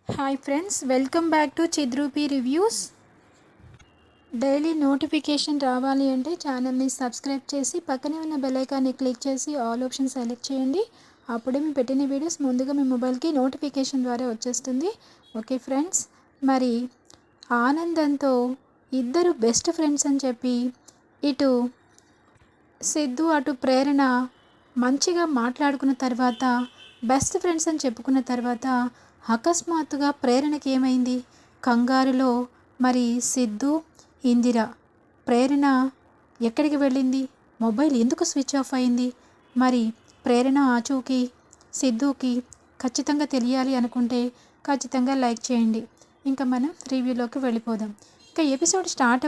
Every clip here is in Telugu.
Hi friends, welcome back to చిద్రూపి reviews. Daily notification రావాలి అంటే ఛానల్ని సబ్స్క్రైబ్ చేసి పక్కనే ఉన్న బెల్ ఐకాన్ని క్లిక్ చేసి ఆల్ ఆప్షన్ సెలెక్ట్ చేయండి. అప్పుడే మేము పెట్టిన వీడియోస్ ముందుగా మీ మొబైల్కి నోటిఫికేషన్ ద్వారా వచ్చేస్తుంది. ఓకే ఫ్రెండ్స్, మరి ఆనందంతో ఇద్దరు బెస్ట్ ఫ్రెండ్స్ అని చెప్పి ఇటు సిద్ధు అటు ప్రేరణ మంచిగా మాట్లాడుకున్న తర్వాత బెస్ట్ ఫ్రెండ్స్ అని చెప్పుకున్న తర్వాత అకస్మాత్తుగా ప్రేరణకి ఏమైంది? కంగారులో మరి సిద్ధు, ఇందిర, ప్రేరణ ఎక్కడికి వెళ్ళింది? మొబైల్ ఎందుకు స్విచ్ ఆఫ్ అయింది? మరి ప్రేరణ ఆచూకీ సిద్ధుకి ఖచ్చితంగా తెలియాలి అనుకుంటే ఖచ్చితంగా లైక్ చేయండి. ఇంకా మనం రివ్యూలోకి వెళ్ళిపోదాం. ఇంకా ఎపిసోడ్ స్టార్ట్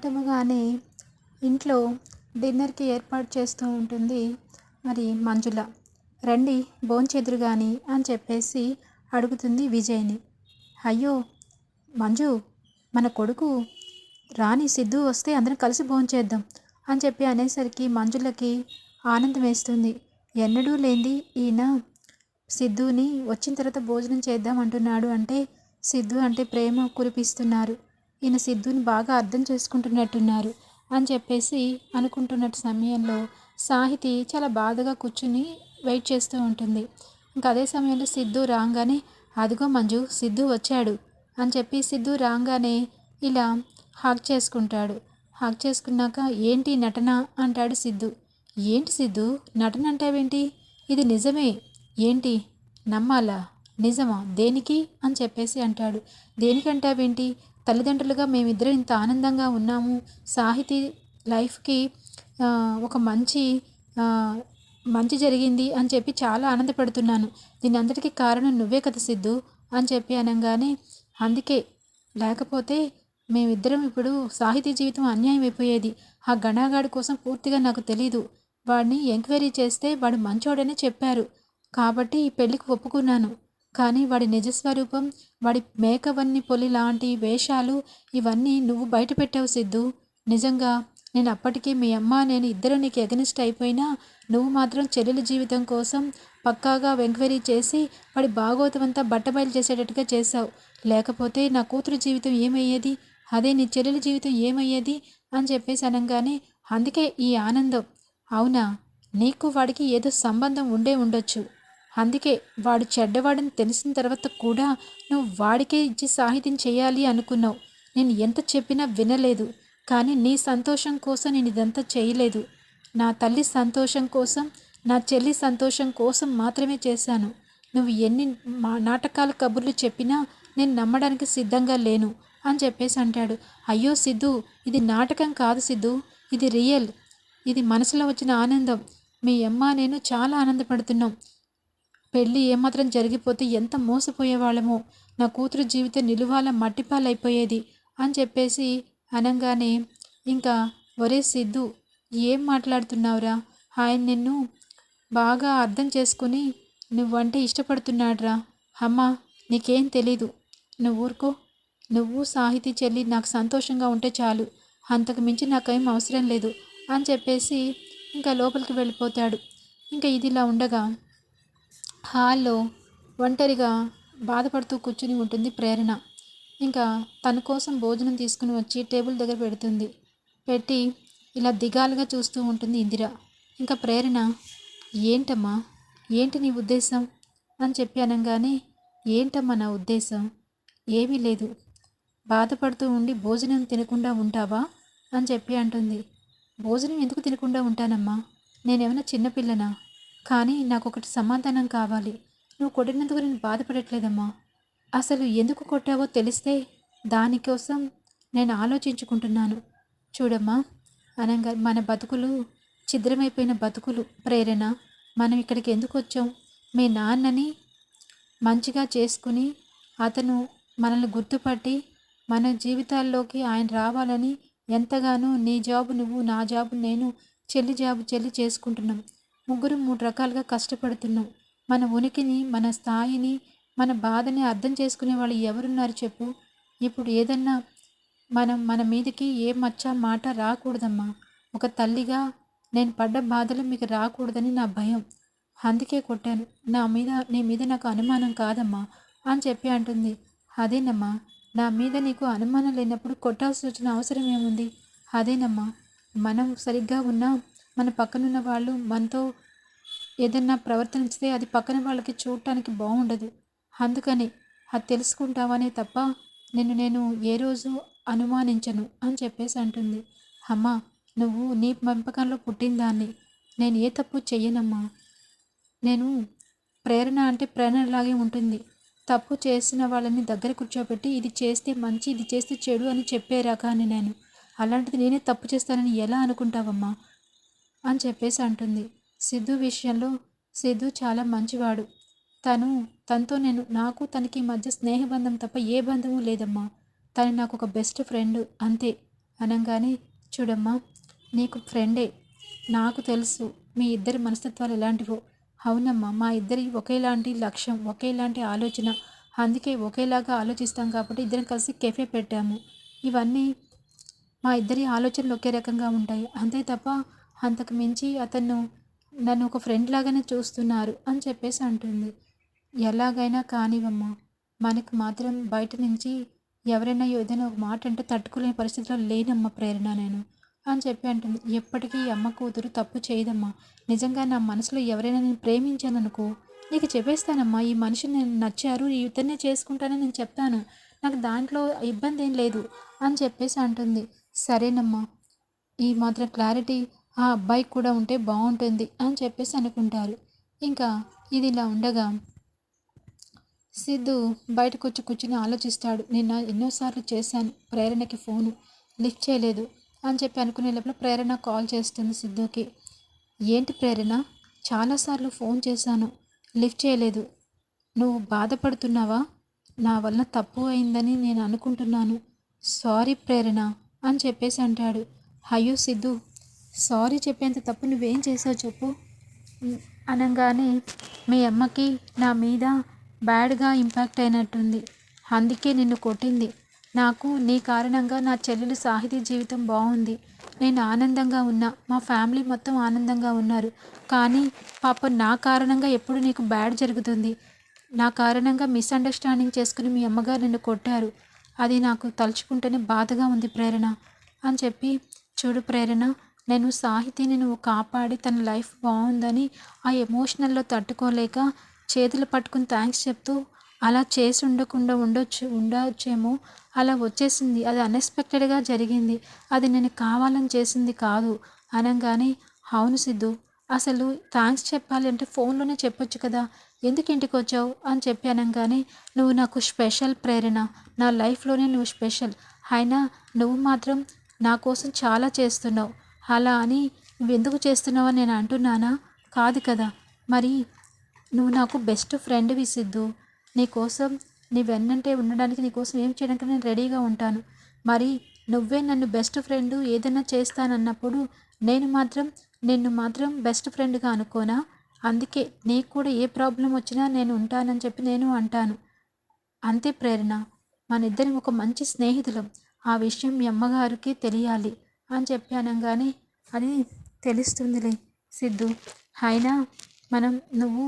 అవ్వగానే ఇంట్లో డిన్నర్కి ఏర్పాటు చేస్తూ ఉంటుంది మరి మంజుల. రండి భోంచేదురు గాని అని చెప్పేసి అడుగుతుంది విజయ్ని. అయ్యో మంజు, మన కొడుకు రాని సిద్ధు వస్తే అందరం కలిసి భోంచేద్దాం అని చెప్పి అనేసరికి మంజులకి ఆనందం వేస్తుంది. ఎన్నడూ లేంది ఈయన సిద్ధుని వచ్చిన తర్వాత భోజనం చేద్దాం అంటున్నాడు అంటే సిద్ధు అంటే ప్రేమ కురిపిస్తున్నారు, ఈయన సిద్ధుని బాగా అర్థం చేసుకుంటున్నట్టున్నారు అని చెప్పేసి అనుకుంటున్న సమయంలో సాహితి చాలా బాధగా కూర్చుని వెయిట్ చేస్తూ ఉంటుంది. ఇంకా అదే సమయంలో సిద్ధు రాగానే అదిగో మంజు సిద్ధు వచ్చాడు అని చెప్పి సిద్ధు రాగానే ఇలా హగ్ చేసుకుంటాడు. హగ్ చేసుకున్నాక ఏంటి నటన అంటాడు సిద్ధు. ఏంటి సిద్ధు నటన అంటావేంటి? ఇది నిజమే ఏంటి నమ్మాలా? నిజమా? దేనికి అని చెప్పేసి అంటాడు. దేనికంటావేంటి? తల్లిదండ్రులుగా మేమిద్దరం ఇంత ఆనందంగా ఉన్నాము, సాహితీ లైఫ్కి ఒక మంచి జరిగింది అని చెప్పి చాలా ఆనందపడుతున్నాను. దీని అంతటికీ కారణం నువ్వే కదా సిద్ధు అని చెప్పి అనగానే అందుకే, లేకపోతే మేమిద్దరం ఇప్పుడు సాహితీ జీవితం అన్యాయం అయిపోయేది. ఆ గణాగాడి కోసం పూర్తిగా నాకు తెలీదు. వాడిని ఎంక్వైరీ చేస్తే వాడు మంచోడని చెప్పారు కాబట్టి ఈ పెళ్ళికి ఒప్పుకున్నాను. కానీ వాడి నిజస్వరూపం, వాడి మేకవన్ని పొలి లాంటి వేషాలు ఇవన్నీ నువ్వు బయట పెట్టావు సిద్ధు. నిజంగా నేను అప్పటికీ మీ అమ్మ నేను ఇద్దరు నీకు ఎగనిస్ట్ అయిపోయినా నువ్వు మాత్రం చెల్లెలి జీవితం కోసం పక్కాగా ఎంక్వైరీ చేసి వాడి భాగోతం అంతా బట్టబయలు చేసేటట్టుగా చేశావు. లేకపోతే నా కూతురు జీవితం ఏమయ్యేది? అదే నీ చెల్లెలి జీవితం ఏమయ్యేది అని చెప్పేసి అనగానే అందుకే ఈ ఆనందం. అవునా, నీకు వాడికి ఏదో సంబంధం ఉండొచ్చు. అందుకే వాడు చెడ్డవాడని తెలిసిన తర్వాత కూడా నువ్వు వాడికే ఇచ్చి సాహిత్యం చేయాలి అనుకున్నావు. నేను ఎంత చెప్పినా వినలేదు. కానీ నీ సంతోషం కోసం నేను ఇదంతా చేయలేదు. నా తల్లి సంతోషం కోసం, నా చెల్లి సంతోషం కోసం మాత్రమే చేశాను. నువ్వు ఎన్ని నాటకాల కబుర్లు చెప్పినా నేను నమ్మడానికి సిద్ధంగా లేను అని చెప్పేసి అంటాడు. అయ్యో సిద్ధు, ఇది నాటకం కాదు సిద్ధు, ఇది రియల్. ఇది మనసులో వచ్చిన ఆనందం. మీ అమ్మ నేను చాలా ఆనందపడుతున్నాం. పెళ్ళి ఏమాత్రం జరిగిపోతే ఎంత మోసపోయేవాళ్ళమో, నా కూతురు జీవితం నిలువాల మట్టిపాలైపోయేది అని చెప్పేసి అనగానే ఇంకా ఒరే సిద్ధు, ఏం మాట్లాడుతున్నావురా? ఆయన నిన్ను బాగా అర్థం చేసుకుని నువ్వంటే ఇష్టపడుతున్నాడురా. అమ్మా నీకేం తెలీదు, నువ్వు ఊరుకో. నువ్వు సాహితీ చెల్లి నాకు సంతోషంగా ఉంటే చాలు, అంతకు మించి నాకేం అవసరం లేదు అని చెప్పేసి ఇంకా లోపలికి వెళ్ళిపోతాడు. ఇంకా ఇదిలా ఉండగా హాల్లో ఒంటరిగా బాధపడుతూ కూర్చుని ఉంటుంది ప్రేరణ. ఇంకా తన కోసం భోజనం తీసుకుని వచ్చి టేబుల్ దగ్గర పెడుతుంది. పెట్టి ఇలా దిగాలుగా చూస్తూ ఉంటుంది ఇందిర. ఇంకా ప్రేరణ, ఏంటమ్మా, ఏంటి నీ ఉద్దేశం అని చెప్పి అనగానే ఏంటమ్మా నా ఉద్దేశం? ఏమీ లేదు. బాధపడుతూ ఉండి భోజనం తినకుండా ఉంటావా అని చెప్పి అంటుంది. భోజనం ఎందుకు తినకుండా ఉంటానమ్మా? నేనేమైనా చిన్నపిల్లనా? కానీ నాకు ఒకటి సమాధానం కావాలి. నువ్వు కొట్టినందుకు నేను బాధపడట్లేదమ్మా. అసలు ఎందుకు కొట్టావో తెలిస్తే దానికోసం నేను ఆలోచించుకుంటున్నాను. చూడమ్మా, అనగా మన బతుకులు ఛిద్రమైపోయిన బతుకులు ప్రేరణ. మనం ఇక్కడికి ఎందుకు వచ్చాం? మీ నాన్నని మంచిగా చేసుకుని అతను మనల్ని గుర్తుపట్టి మన జీవితాల్లోకి ఆయన రావాలని ఎంతగానో నీ జాబు నువ్వు, నా జాబు నేను, చెల్లి జాబు చెల్లి చేసుకుంటున్నాం. ముగ్గురు 3 రకాలుగా కష్టపడుతున్నాం. మన ఉనికిని, మన స్థాయిని, మన బాధని అర్థం చేసుకునే వాళ్ళు ఎవరున్నారు చెప్పు? ఇప్పుడు ఏదన్నా మన మీదకి ఏ మచ్చ మాట రాకూడదమ్మా. ఒక తల్లిగా నేను పడ్డ బాధలు మీకు రాకూడదని నా భయం. అందుకే కొట్టాను. నీ మీద నాకు అనుమానం కాదమ్మా అని చెప్పి అంటుంది. అదేనమ్మా, నా మీద నీకు అనుమానం లేనప్పుడు కొట్టాల్సి వచ్చిన అవసరం ఏముంది? అదేనమ్మా, మనం సరిగ్గా ఉన్నా మన పక్కనున్న వాళ్ళు మనతో ఏదన్నా ప్రవర్తించితే అది పక్కన వాళ్ళకి చూడటానికి బాగుండదు. అందుకని అది తెలుసుకుంటావనే తప్ప నేను ఏ రోజు అనుమానించను అని చెప్పేసి అంటుంది. అమ్మా, నువ్వు నీ పెంపకంలో పుట్టిన దాన్ని, నేను ఏ తప్పు చెయ్యనమ్మా. నేను ప్రేరణ అంటే ప్రేరణలాగే ఉంటుంది. తప్పు చేసిన వాళ్ళని దగ్గర కూర్చోబెట్టి ఇది చేస్తే మంచి, ఇది చేస్తే చెడు అని చెప్పే రకాన్ని నేను. అలాంటిది నేనే తప్పు చేస్తానని ఎలా అనుకుంటావమ్మా అని చెప్పేసి అంటుంది. సిద్ధు విషయంలో సిద్ధు చాలా మంచివాడు. తనతో నాకు తనకి మధ్య స్నేహబంధం తప్ప ఏ బంధము లేదమ్మా. తను నాకు ఒక బెస్ట్ ఫ్రెండ్ అంతే అనగానే, చూడమ్మా, నీకు ఫ్రెండే, నాకు తెలుసు మీ ఇద్దరి మనస్తత్వాలు ఎలాంటివో. అవునమ్మా, మా ఇద్దరి ఒకేలాంటి లక్ష్యం, ఒకేలాంటి ఆలోచన, అందుకే ఒకేలాగా ఆలోచిస్తాం కాబట్టి ఇద్దరం కలిసి కెఫే పెట్టాము. ఇవన్నీ మా ఇద్దరి ఆలోచనలు ఒకే రకంగా ఉంటాయి, అంతే తప్ప అంతకు మించి నన్ను ఒక ఫ్రెండ్ లాగానే చూస్తున్నారు అని చెప్పేసి అంటుంది. ఎలాగైనా కానివమ్మా, మనకు మాత్రం బయట నుంచి ఎవరైనా ఏదైనా ఒక మాట అంటే తట్టుకోలేని పరిస్థితిలో లేనమ్మా ప్రేరణ నేను అని చెప్పి అంటుంది. ఎప్పటికీ అమ్మ కూతురు తప్పు చేయదమ్మా. నిజంగా నా మనసులో ఎవరైనా నేను ప్రేమించాననుకో నీకు చెప్పేస్తానమ్మా. ఈ మనిషి నేను నచ్చారు, ఇతన్నే చేసుకుంటానని నేను చెప్తాను. నాకు దాంట్లో ఇబ్బంది ఏం లేదు అని చెప్పేసి అంటుంది. సరేనమ్మా, ఈ మాత్రం క్లారిటీ ఆ అబ్బాయికి కూడా ఉంటే బాగుంటుంది అని చెప్పేసి అనుకుంటారు. ఇంకా ఇది ఇలా ఉండగా సిద్ధు బయటకు వచ్చి కూర్చుని ఆలోచిస్తాడు. నిన్న ఎన్నోసార్లు చేశాను ప్రేరణకి ఫోను, లిఫ్ట్ చేయలేదు అని చెప్పి అనుకునే లోపల ప్రేరణ కాల్ చేస్తుంది సిద్ధుకి. ఏంటి ప్రేరణ, చాలాసార్లు ఫోన్ చేశాను, లిఫ్ట్ చేయలేదు, నువ్వు బాధపడుతున్నావా? నా వల్ల తప్పు అయిందని నేను అనుకుంటున్నాను, సారీ ప్రేరణ అని చెప్పేసి అంటాడు. అయ్యో సిద్ధు, సారీ చెప్పేంత తప్పు నువ్వేం చేసావు చెప్పు అనగానే, మీ అమ్మకి నా మీద బ్యాడ్గా ఇంపాక్ట్ అయినట్టుంది, అందుకే నిన్ను కొట్టింది. నాకు నీ కారణంగా నా చెల్లెలు సాహితీ జీవితం బాగుంది, నేను ఆనందంగా ఉన్నా, మా ఫ్యామిలీ మొత్తం ఆనందంగా ఉన్నారు. కానీ పాపం నా కారణంగా ఎప్పుడు నీకు బ్యాడ్ జరుగుతుంది. నా కారణంగా మిస్అండర్స్టాండింగ్ చేసుకుని మీ అమ్మగారు నిన్ను కొట్టారు. అది నాకు తలుచుకుంటేనే బాధగా ఉంది ప్రేరణ అని చెప్పి, చూడు ప్రేరణ, నేను సాహితీని నువ్వు కాపాడి తన లైఫ్ బాగుందని ఆ ఎమోషనల్లో తట్టుకోలేక చేతులు పట్టుకుని థ్యాంక్స్ చెప్తూ అలా చేసి ఉండొచ్చేమో, అలా వచ్చేసింది, అది అన్ఎక్స్పెక్టెడ్గా జరిగింది, అది నేను కావాలని చేసింది కాదు అనగానే, అవును సిద్ధు, అసలు థ్యాంక్స్ చెప్పాలి అంటే ఫోన్లోనే చెప్పొచ్చు కదా, ఎందుకు ఇంటికి వచ్చావు అని చెప్పి అనగానే, నువ్వు నాకు స్పెషల్ ప్రేరణ, నా లైఫ్లోనే నువ్వు స్పెషల్, అయినా నువ్వు మాత్రం నా కోసం చాలా చేస్తున్నావు, అలా అని నువ్వు ఎందుకు చేస్తున్నావు అని నేను అంటున్నానా? కాదు కదా. మరి నువ్వు నాకు బెస్ట్ ఫ్రెండ్వి సిద్ధు, నీకోసం నీ వెన్నంటే ఉండడానికి, నీకోసం ఏం చేయడానికి నేను రెడీగా ఉంటాను. మరి నువ్వే నన్ను బెస్ట్ ఫ్రెండ్ ఏదైనా చేస్తానన్నప్పుడు నిన్ను మాత్రం బెస్ట్ ఫ్రెండ్గా అనుకోనా? అందుకే నీకు కూడా ఏ ప్రాబ్లం వచ్చినా నేను ఉంటానని చెప్పి నేను అంటాను. అంతే ప్రేరణ, మన ఇద్దరం ఒక మంచి స్నేహితులం, ఆ విషయం మీ అమ్మగారికి తెలియాలి అని చెప్పి అనగానే, అది తెలుస్తుందిలే సిద్ధు, అయినా నువ్వు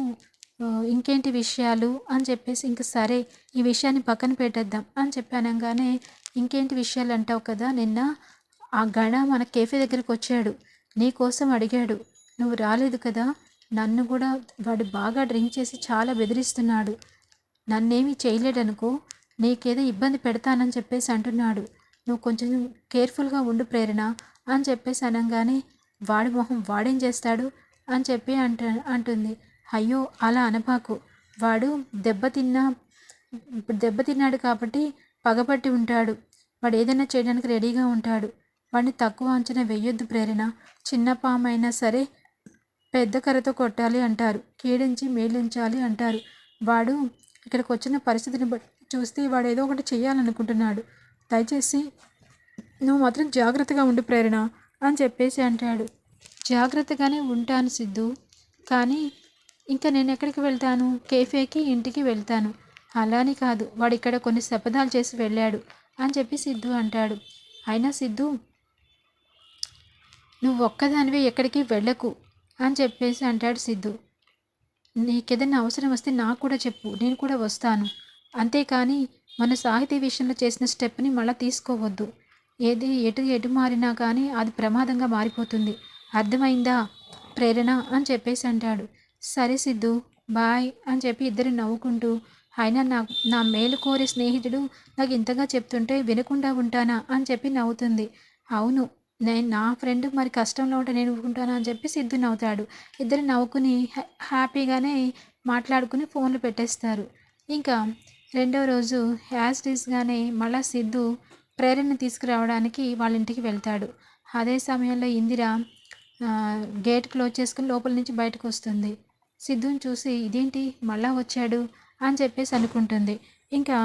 ఇంకేంటి విషయాలు అని చెప్పేసి, ఇంక సరే ఈ విషయాన్ని పక్కన పెట్టేద్దాం అని చెప్పి అనగానే, ఇంకేంటి విషయాలు అంటావు కదా, నిన్న ఆ గణ మన కేఫే దగ్గరికి వచ్చాడు, నీ కోసం అడిగాడు, నువ్వు రాలేదు కదా, నన్ను కూడా వాడు బాగా డ్రింక్ చేసి చాలా బెదిరిస్తున్నాడు, నన్నేమీ చేయలేడనుకో, నీకేదో ఇబ్బంది పెడతానని చెప్పేసి అంటున్నాడు, నువ్వు కొంచెం కేర్ఫుల్గా ఉండు ప్రేరణ అని చెప్పేసి అనగానే, వాడి మొహం వాడేం చేస్తాడు అని చెప్పి అంటుంది. అయ్యో అలా అనపాకు, వాడు దెబ్బతిన్నాడు కాబట్టి పగపట్టి ఉంటాడు, వాడు ఏదైనా చేయడానికి రెడీగా ఉంటాడు, వాడిని తక్కువ అంచనా వెయ్యొద్దు ప్రేరణ, చిన్న పామైనా సరే పెద్ద కర్రతో కొట్టాలి అంటారు, కీడించి మేలించాలి అంటారు, వాడు ఇక్కడికి వచ్చిన పరిస్థితిని బట్టి చూస్తే వాడు ఏదో ఒకటి చేయాలనుకుంటున్నాడు, దయచేసి నువ్వు మాత్రం జాగ్రత్తగా ఉండు ప్రేరణ అని చెప్పేసి అంటాడు. జాగ్రత్తగానే ఉంటాను సిద్ధు, కానీ ఇంకా నేను ఎక్కడికి వెళ్తాను, కేఫేకి ఇంటికి వెళ్తాను, అలాని కాదు, వాడు ఇక్కడ కొన్ని శపథాలు చేసి వెళ్ళాడు అని చెప్పి సిద్ధు అంటాడు. అయినా సిద్ధు, నువ్వు ఒక్కదానివే ఎక్కడికి వెళ్ళకు అని చెప్పేసి అంటాడు సిద్ధు. నీకేదైనా అవసరం వస్తే నాకు కూడా చెప్పు, నేను కూడా వస్తాను. అంతేకానీ మన సాహితీ విషయంలో చేసిన స్టెప్‌ని మళ్ళా తీసుకోవద్దు. ఏది ఎటు మారినా కానీ అది ప్రమాదంగా మారిపోతుంది. అర్థమైందా ప్రేరణ అని చెప్పేసి అంటాడు. సరే సిద్ధు, బాయ్ అని చెప్పి ఇద్దరు నవ్వుకుంటూ, అయినా నా మేలు కోరే స్నేహితుడు నాకు ఇంతగా చెప్తుంటే వినకుండా ఉంటానా అని చెప్పి నవ్వుతుంది. అవును, నా ఫ్రెండ్ మరి కష్టంలో ఉంటే నేను ఊరుకుంటానా అని చెప్పి సిద్ధు నవ్వుతాడు. ఇద్దరు నవ్వుకుని హ్యాపీగానే మాట్లాడుకుని ఫోన్లు పెట్టేస్తారు. ఇంకా రెండో రోజు యాజ్ టీజ్‌గానే మళ్ళా సిద్ధు ప్రేరణని తీసుకురావడానికి వాళ్ళ ఇంటికి వెళ్తాడు. అదే సమయంలో ఇందిర గేట్ క్లోజ్ చేసుకొని లోపల నుంచి బయటకొస్తుంది. సిద్ధుని చూసి ఇదేంటి మళ్ళా వచ్చాడు అని చెప్పేసి అనుకుంటుంది. ఇంకా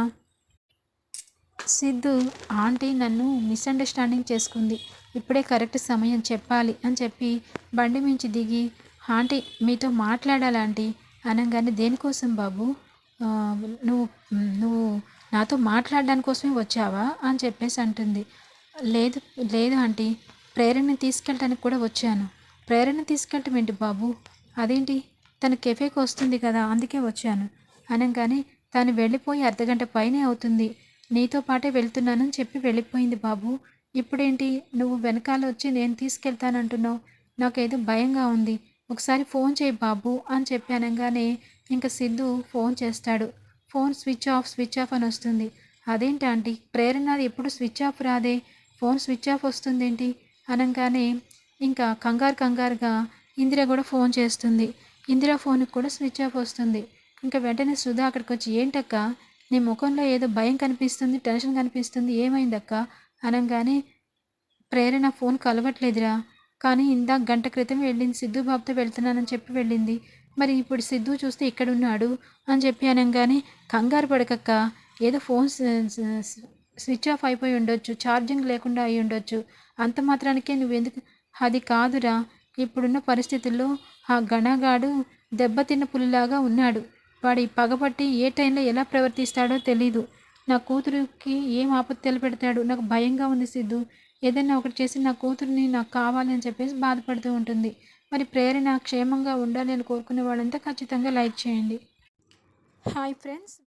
సిద్ధు ఆంటీ నన్ను మిస్అండర్స్టాండింగ్ చేసుకుంది, ఇప్పుడే కరెక్ట్ సమయం చెప్పాలి అని చెప్పి బండి మించి దిగి, ఆంటీ మీతో మాట్లాడాలి ఆంటీ అనగానే, దేనికోసం బాబు, ఆ, నువ్వు నువ్వు నాతో మాట్లాడడానికి కోసమే వచ్చావా అని చెప్పేసి అంటుంది. లేదు లేదు ఆంటీ, ప్రేరణని తీసుకెళ్ళటానికి కూడా వచ్చాను. ప్రేరణ తీసుకెళ్ళటం ఏంటి బాబు, అదేంటి, తను కెఫేకి వస్తుంది కదా అందుకే వచ్చాను అనగానే, తను వెళ్ళిపోయి అర్ధగంట పైనే అవుతుంది, నీతో పాటే వెళ్తున్నానని చెప్పి వెళ్ళిపోయింది బాబు. ఇప్పుడేంటి నువ్వు వెనకాల వచ్చి నేను తీసుకెళ్తానంటున్నావు, నాకేదో భయంగా ఉంది, ఒకసారి ఫోన్ చేయి బాబు అని చెప్పి అనగానే ఇంకా సిద్ధు ఫోన్ చేస్తాడు. ఫోన్ స్విచ్ ఆఫ్ అని వస్తుంది. అదేంటి ఆంటీ, ప్రేరణది ఎప్పుడు స్విచ్ ఆఫ్ రాదే, ఫోన్ స్విచ్ ఆఫ్ వస్తుందేంటి అనగానే ఇంకా కంగారుగా ఇందిర కూడా ఫోన్ చేస్తుంది. ఇందిర ఫోన్కి కూడా స్విచ్ ఆఫ్ వస్తుంది. ఇంకా వెంటనే సుధా అక్కడికి వచ్చి, ఏంటక్క నీ ముఖంలో ఏదో భయం కనిపిస్తుంది, టెన్షన్ కనిపిస్తుంది, ఏమైందక్క అనగానే, ప్రేరణ ఫోన్ కలవట్లేదురా, కానీ ఇందాక గంట క్రితం వెళ్ళింది, సిద్ధు బాబుతో వెళ్తున్నానని చెప్పి వెళ్ళింది, మరి ఇప్పుడు సిద్ధు చూస్తే ఇక్కడున్నాడు అని చెప్పి అనగానే, కంగారు పడకక్క, ఏదో ఫోన్ స్విచ్ ఆఫ్ అయిపోయి ఉండొచ్చు, ఛార్జింగ్ లేకుండా అయి ఉండొచ్చు, అంత మాత్రానికే నువ్వెందుకు, అది కాదురా, ఇప్పుడున్న పరిస్థితుల్లో ఆ గణగాడు దెబ్బతిన్న పులిలాగా ఉన్నాడు, వాడి పగబట్టి ఏ టైంలో ఎలా ప్రవర్తిస్తాడో తెలీదు, నా కూతురుకి ఏం ఆపద తలపెడతాడు, నాకు భయంగా ఉంది సిద్ధు, ఏదైనా ఒకటి చేసి నా కూతురిని నాకు కావాలి అని చెప్పేసి బాధపడుతూ ఉంటుంది. మరి ప్రేరణ క్షేమంగా ఉండాలి అని కోరుకునే వాళ్ళంతా ఖచ్చితంగా లైక్ చేయండి. Hi friends.